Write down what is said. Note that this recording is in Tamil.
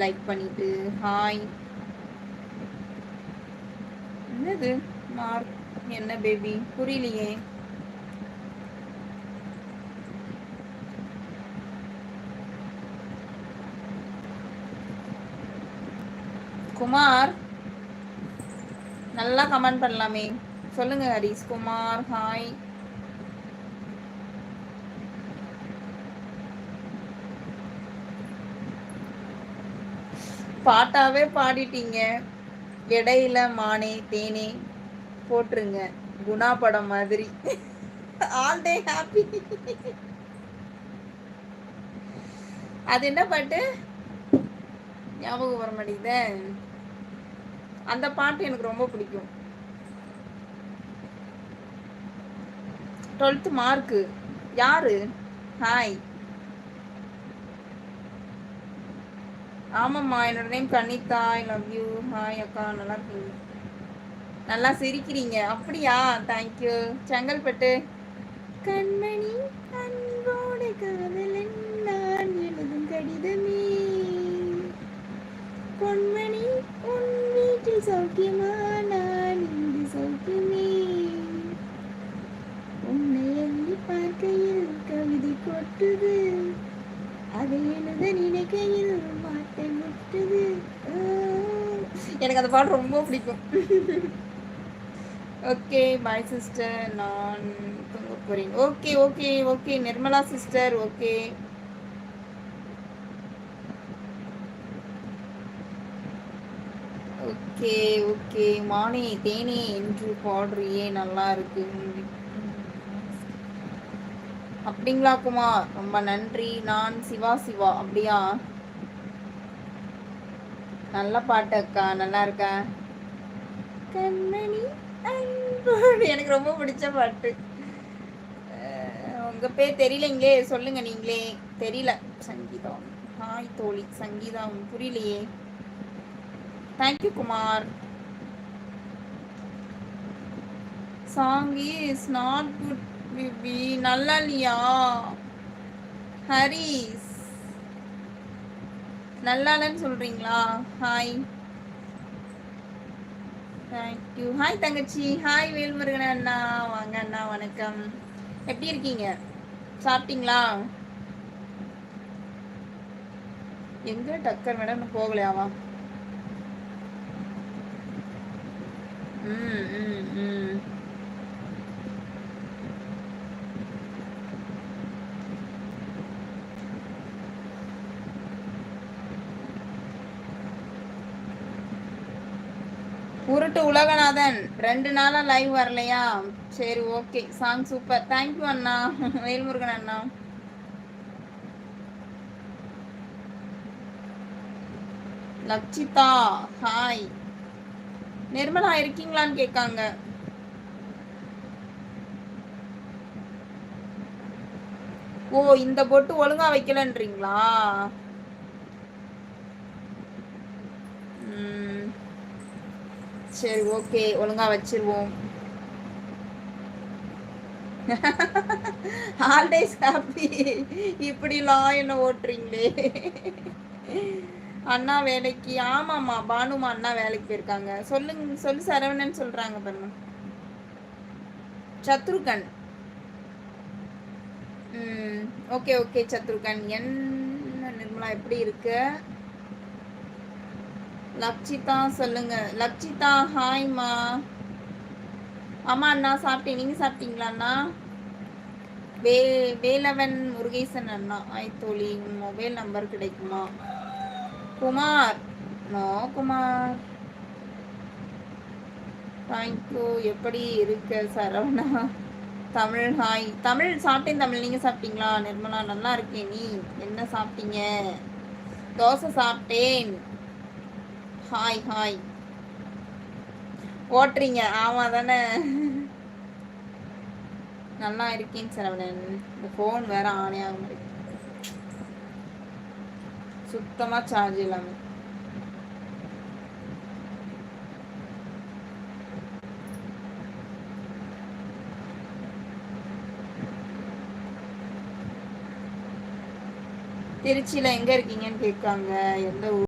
லைக் பண்ணிட்டு ஹாய். என்னது மார்க்? என்ன பேபி புரியலையே. குமார் நல்லா கமெண்ட் பண்ணலாமே. சொல்லுங்க ஹரிஸ் குமார் ஹாய். பாட்டாவே பாடிட்டீங்க. இடையில மானே தேனே போட்டுருங்க குணா படம் மாதிரி. All day happy. அது என்ன பாட்டு ஞாபகம் வர மாட்டேங்குதே. அந்த பாட்டு எனக்கு ரொம்ப பிடிக்கும். 12th மார்க்கு யாரு? ஹாய். ஆமாம்மா என்னோட name Kanitha. I love you. Hi அக்கா நல்லா இருக்கீங்க? நல்லா சிரிக்கிறீங்க. அப்படியா? தேங்க்யூ. செங்கல்பட்டு. கண்மணி அன்போடு காதலன் நான் எழுதும் கடிதமே பொன்மணி உன் வீட்டில் சௌக்கியமா நான் இங்கு சௌக்கியமே உன்னை எண்ணி பார்க்கையில் கவிதை கொட்டுது அதை எழுத நினைக்கையில் வார்த்தை முட்டுது. எனக்கு அந்த பாட்டு ரொம்ப பிடிக்கும். Okay bye sister. நான் தூங்க போறேன். Okay okay okay Nirmala sister. Okay okay okay. மானே தேனே என்று பாடுறியே நல்லா இருக்கு. அப்படிங்களா குமார்? ரொம்ப நன்றி. நான் சிவா சிவா. அப்படியா? நல்ல பாட்டு அக்கா. நல்லா இருக்கா? கண்மணி அன்போடு எனக்கு ரொம்ப பிடிச்ச பாட்டு. உங்க பேர் தெரியலைங்களே, சொல்லுங்க நீங்களே. தெரியல. சங்கீதா. ஹாய் தோழி சங்கீதா. புரியலையே. Thank you Kumar. Song is not good baby. நல்லா இல்லையா ஹரிஸ்? நல்லா இல்லைன்னு சொல்றீங்களா? ஹாய். தேங்க்யூ. ஹாய் தங்கச்சி. ஹாய் வேல்முருகன் அண்ணா. வாங்க அண்ணா வணக்கம். எப்படி இருக்கீங்க? சாப்பிட்டீங்களா? எங்க டக்கர் மேடம் போகலையாவா? ம் ம் ம். உருட்டு உலகநாதன் 2 நாளா லைவ் வரலையா? சரி ஓகே. Song super. தேங்க்யூ அண்ணா. வேல்முருகன் அண்ணா. லக்ஷிதா ஹாய். நிர்மலா இருக்கீங்களான்னு கேட்காங்க. ஓ இந்த பொட்டு ஒழுங்கா வைக்கலன்றீங்களா? சரி ஓகே ஒழுங்கா வச்சிருவோம். Holidays happy. இப்படிலாம் என்ன ஓட்டுறீங்களே. அண்ணா வேலைக்கு. ஆமாம்மா பானுமா அண்ணா வேலைக்கு போயிருக்காங்க. சொல்லுங்க சொல்லு சரவணன் சொல்றாங்க பாருங்க. சத்ருகன். Okay okay Shatrughan. என்ன நிர்மலா எப்படி இருக்கு? லக்ஷிதா சொல்லுங்க. லக்ஷிதா ஹாய்மா. ஆமா அண்ணா சாப்பிட்டேன். நீங்க சாப்பிட்டீங்களா அண்ணா? வேலவன் முருகேசன் அண்ணா. தோழி உன் மொபைல் நம்பர் கிடைக்குமா? குமார் நோ குமார். தேங்க்யூ. எப்படி இருக்க சரவணா? தமிழ் ஹாய். தமிழ் சாப்பிட்டேன். தமிழ் நீங்க சாப்பிட்டீங்களா? நிர்மலா நல்லா இருக்கேன். நீ என்ன சாப்பிட்டீங்க? தோசை சாப்பிட்டேன். Hi hi. ஓட்டுறீங்க? ஆமா தானே. நல்லா இருக்கேன் சரவணன். இந்த ஃபோன் வேற ஆனே ஆக முடியும். சுத்தமா சார்ஜ் இல்லாம. திருச்சியில எங்க இருக்கீங்கன்னு கேட்காங்க. எந்த ஊர்?